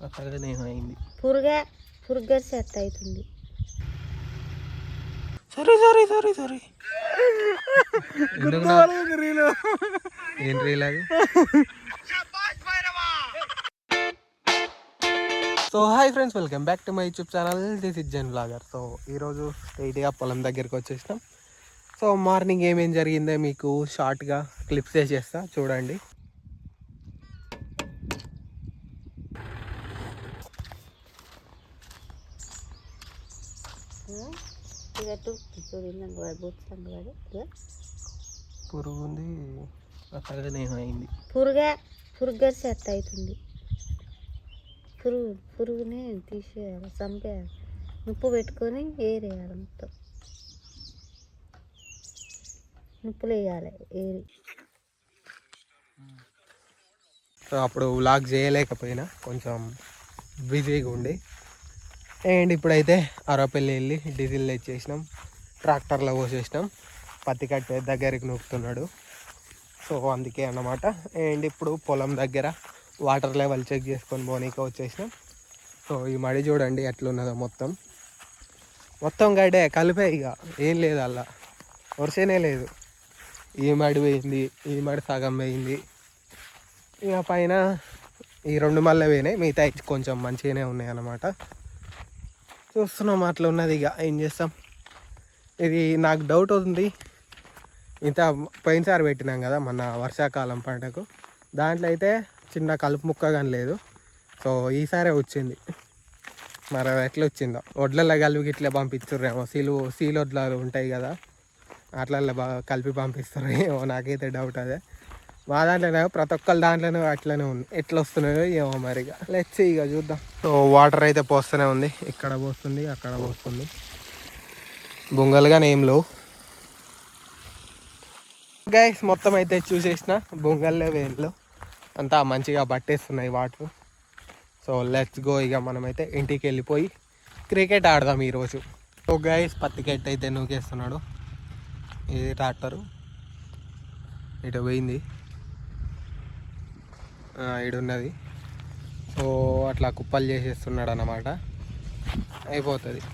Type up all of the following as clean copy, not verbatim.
అట్లాగనే ఏమైంది పురుగా సెట్ అవుతుంది. సరే సరే సరే సరే ఏం రీల్ అది? So hi friends, welcome back to my YouTube channel. This is Jen vlogger. So ఈరోజు స్ట్రైట్గా పొలం దగ్గరికి వచ్చేసినాం. సో మార్నింగ్ ఏమేం జరిగిందో మీకు షార్ట్గా క్లిప్స్ వేసేస్తా, చూడండి. పురుగు ఉంది, అట్లాగనే ఏమైంది? పురుగా సెట్ అవుతుంది. పురుగుని తీసేయాలి, చంపేయాలి, ఉప్పు పెట్టుకొని ఏరేయాలి, మొత్తం ఉప్పులు వేయాలి ఏరి. సో అప్పుడు వ్లాగ్ చేయలేకపోయినా, కొంచెం బిజీగా ఉండి. అండ్ ఇప్పుడైతే అరపల్లి వెళ్ళి డీజిల్ తెచ్చేసినాం, ట్రాక్టర్లో పోసేసినాం. పత్తి కట్టే దగ్గరికి నూపుతున్నాడు, సో అందుకే అన్నమాట. అండ్ ఇప్పుడు పొలం దగ్గర వాటర్ లెవెల్ చెక్ చేసుకొని పోనీకి వచ్చేసినాం. సో ఈ మడి చూడండి ఎట్లున్నదో, మొత్తం గడ్డే కలిపే, ఇక ఏం లేదు, అలా వర్షనే లేదు. ఈ మడి పోయింది, ఈ మడి సగం పోయింది, ఇక పైన ఈ రెండు మళ్ళీ పోయినాయి, మిగతా కొంచెం మంచిగానే ఉన్నాయి అన్నమాట. చూస్తున్నాం అట్లా ఉన్నది, ఇక ఏం చేస్తాం. ఇది నాకు డౌట్ ఉంది, ఇంత పోయినసారి పెట్టినాం కదా మన వర్షాకాలం పంటకు, దాంట్లో అయితే చిన్న కలుపు ముక్క కానీ లేదు. సో ఈసారే వచ్చింది, మరి అది ఎట్లా వచ్చిందో. వడ్లల్లో కలిపి ఇట్లా పంపిస్తుర్రేమో, సీలు వడ్లు ఉంటాయి కదా, అట్లల్లో బాగా కలిపి పంపిస్తారు ఏమో, నాకైతే డౌట్ అదే. మా దాంట్లోనే ప్రతి ఒక్కరి దాంట్లోనే అట్లనే ఉంది, ఎట్లా వస్తున్నాయో ఏమో మరి. ఇక లెట్స్ ఇక చూద్దాం. సో వాటర్ అయితే పోస్తూనే ఉంది, ఇక్కడ పోస్తుంది, అక్కడ పోస్తుంది. బొంగలుగా ఏం లేవు గైస్. మొత్తం అయితే చూసేసిన, బొంగల్లే వేళ్ళు అంతా మంచిగా పట్టేస్తున్నాయి వాటర్. So let's go. ఇక మనమైతే ఇంటికి వెళ్ళిపోయి క్రికెట్ ఆడదాం ఈరోజు. సో గైస్, పత్తికెట్ అయితే నూకేస్తున్నాడు. ఇది ట్రాక్టరు ఇటు పోయింది, ఇడున్నది. సో అట్లా కుప్పలు చేసేస్తున్నాడు అన్నమాట, అయిపోతుంది.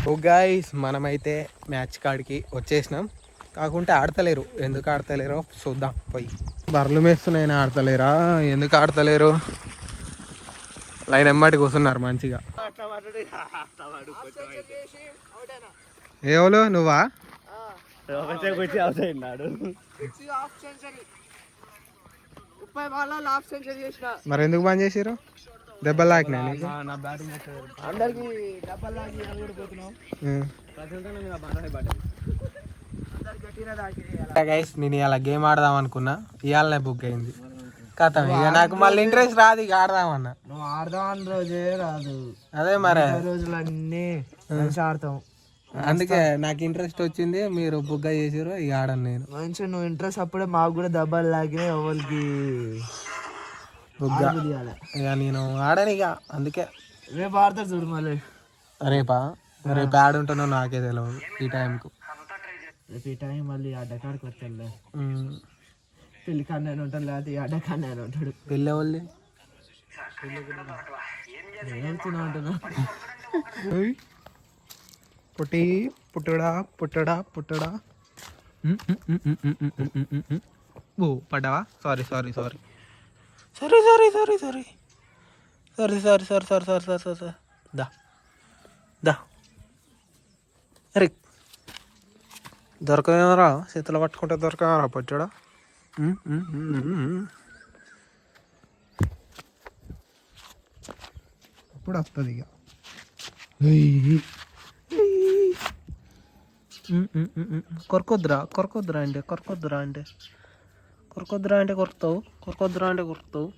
ఓ గైస్, మనమైతే మ్యాచ్ కాడికి వచ్చేసినాం. కాకుంటే ఆడతలేరు, ఎందుకు ఆడతలేరో చూద్దాం పోయి. బర్రెలు మేస్తున్నాయని ఆడతలేరా, ఎందుకు ఆడతలేరు? లైన్ ఎమ్మటి కూర్చున్నారు మంచిగా. ఏవలు నువ్వా? మరి ఎందుకు బంద్ చేసారు? దెబ్బలు తాకినాయి నీకు? గైస్, నేను ఇలా గేమ్ ఆడదాం అనుకున్నా, ఇవాళనే బుక్ అయింది కథ. ఇక నాకు మళ్ళీ ఇంట్రెస్ట్ రాదు, ఇక ఆడదామన్నా. నువ్వు ఆడదాం రోజే రాదు, అదే మరి రోజులు అన్నీ ఆడతాం. అందుకే నాకు ఇంట్రెస్ట్ వచ్చింది, మీరు బుక్ చేసారు, ఇక ఆడను నేను. మంచిగా నువ్వు ఇంట్రెస్ట్ అప్పుడే మాకు కూడా దెబ్బలు లాగిన ఎవరికి బుగ్గా. ఇక నేను ఆడను ఇక, అందుకే. రేపు ఆడతారు చూడు మళ్ళీ. రేపు ఆడుంటానో నాకే తెలియదు ఈ టైంకు. రేపు ఈ టైం మళ్ళీ అడ్డకాడికి వచ్చాడులే, పెళ్లి కన్నా ఉంటాను, లేకపోతే ఈ అడ్డకన్నా ఉంటాడు. పెళ్ళి వాళ్ళు నేర్చున్నా ఉంటున్నా. పుట్టి పుట్టడా పుట్టడా పుట్టడా. ఓ పడ్డావా? Sorry sorry sorry sorry sorry sorry sorry sorry sorry sorry sorry sorry sorry sorry sorry. దా దా, అరే దొరకరా, చేతులు పట్టుకుంటే దొరకరా పట్టాడా. ఇప్పుడు వస్తుంది ఇక కొరకొద్దురా కొరకొద్దురా అంటే కొరకొద్దురా అంటే కొరకొద్దురా అంటే కొరుకుతావు కొరకొద్దురా అంటే కొరుకుతావు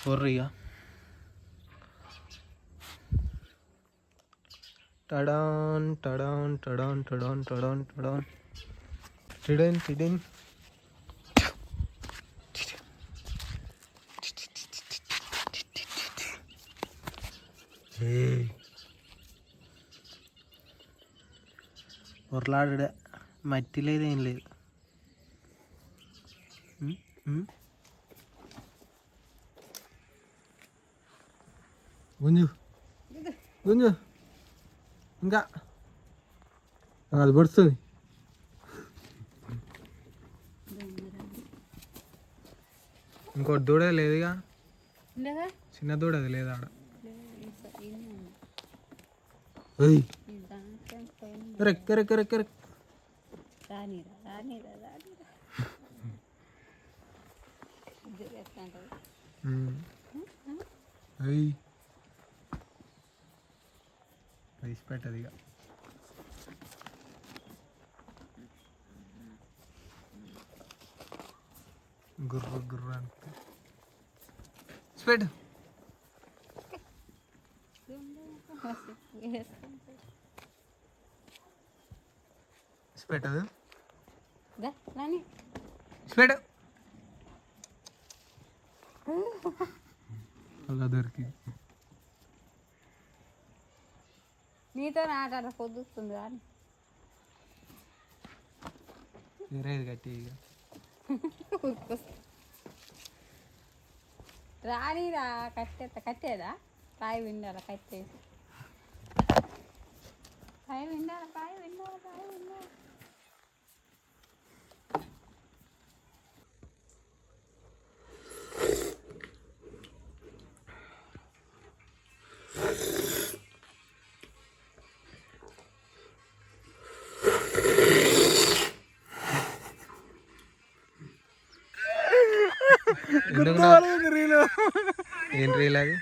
కొర్రిగా టడాన్ టడాన్ టడాన్ టడాన్ టడాన్ టడాన్ టిడెన్ టిడెన్ ఉరలాడే మట్టి లేదు ఏం లేదు గుంజు గుంజు ఇంకా అది పడుతుంది ఇంకోటి దూడ లేదుగా చిన్న దూడ అది లేదు ఆడ కరెక్ట్ కరెక్ట్ కరెక్ట్ కరెక్ట్ వేసి పెట్టదు ఇక గుర్రు గుర్రు అంటే పెట్టు పెట్టదు పెట్టు అలా దొరికి నీతో ఆట పొద్దుస్తుంది కానీ వేరేది కట్టి ఇక రానిరా కట్టేదా కాయ విండాల కట్టేసి కాయ విండాల కాయ విండాల కాయ విండాల ఏం రీల్ అది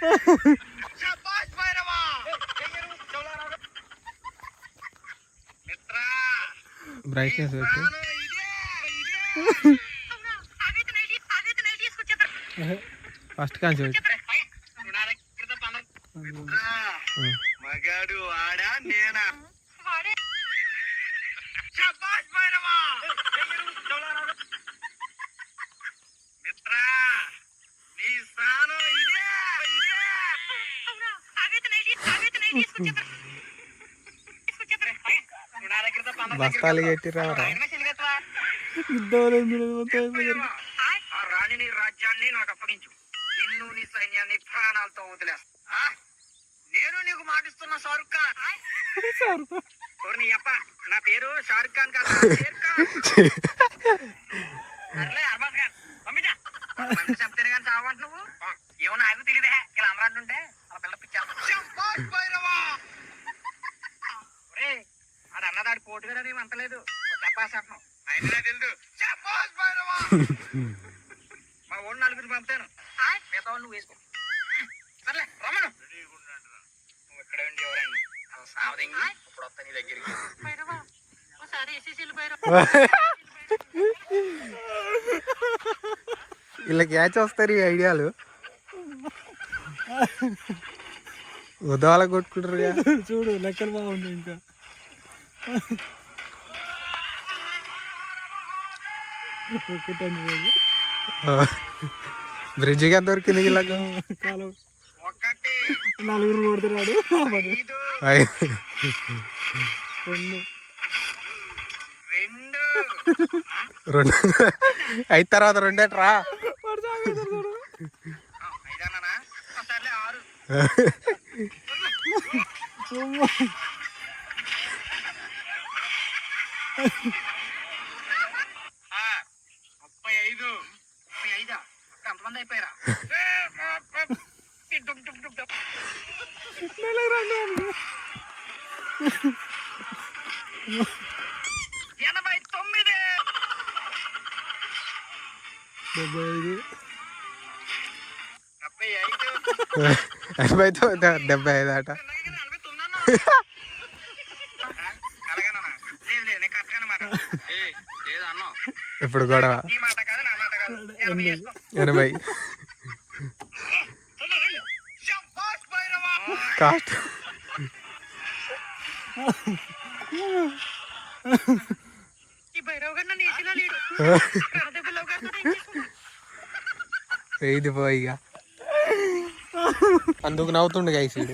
బ్రైట్నెస్ పెట్టి ఫస్ట్ కాంచి పెట్టి మగాడు ఆడా నేనా మిత్రా నీ స్థానం ఇదే బస్తాలు కట్టిరా రాణిని రాజ్యాన్ని నాకు అప్పగించు నిన్ను నీ సైన్యాన్ని ప్రాణాలతో వదిలేస్తా నేను నీకు మాటిస్తున్నా షారుఖ్ ఖాన్ నీ అప్ప నా పేరు షారుఖ్ ఖాన్ కాదు షేర్ ఖాన్ సర్లే అర్బాజ్ ఖాన్ పంపించా మంచి చెప్తాను కానీ చావంట నువ్వు ఏమో నాకు తెలియదే ఇలా అమరాంటుంటే అలా పిల్ల పిచ్చారు ఆడ అన్నదాడు పోటుగా ఏమి అంతలేదు చెప్పాసంటున్నావు అయినా తెలుసు మా ఓడి నలుగురిని పంపుతాను మిగతా వాళ్ళు నువ్వు వేసుకో సర్లే రమ్మను నువ్వు ఇక్కడ ఉండి ఎవరైనా అలా సావదంగి ఇప్పుడు వస్తా నీ దగ్గరికి ఇలా క్యాచ్ వస్తారు ఈ ఐడియాలు ఉదవాల కొట్టుకుంటారు చూడు లెక్కలు బాగుంది ఇంకా బ్రిడ్జిగా దొరికింది ఇలాగ నలుగురు కొడుతున్నాడు రెండు అయిన తర్వాత రెండేట్రా ఎంతమంది అయిపోయారా 89 75 80తో 75 అట. అలాగేనా? లేదు లేదు, నేను కరెక్ట్గానే మాట. లేదు అన్నావు. ఇప్పుడు గొడవ నీ మాట కాదు, నా మాట కాదు. 80 చేసుకో. 80 శభాష్ భైరవా. కాస్ట్. ఈ భైరవ్ గారు నన్ను ఏసీలో లేడు. అదే పిల్లవ గారితో ఏం చేసుకుంటా? ఇది పోయి ఇక అందుకు నవ్వుతుండే గైస్ వీడు.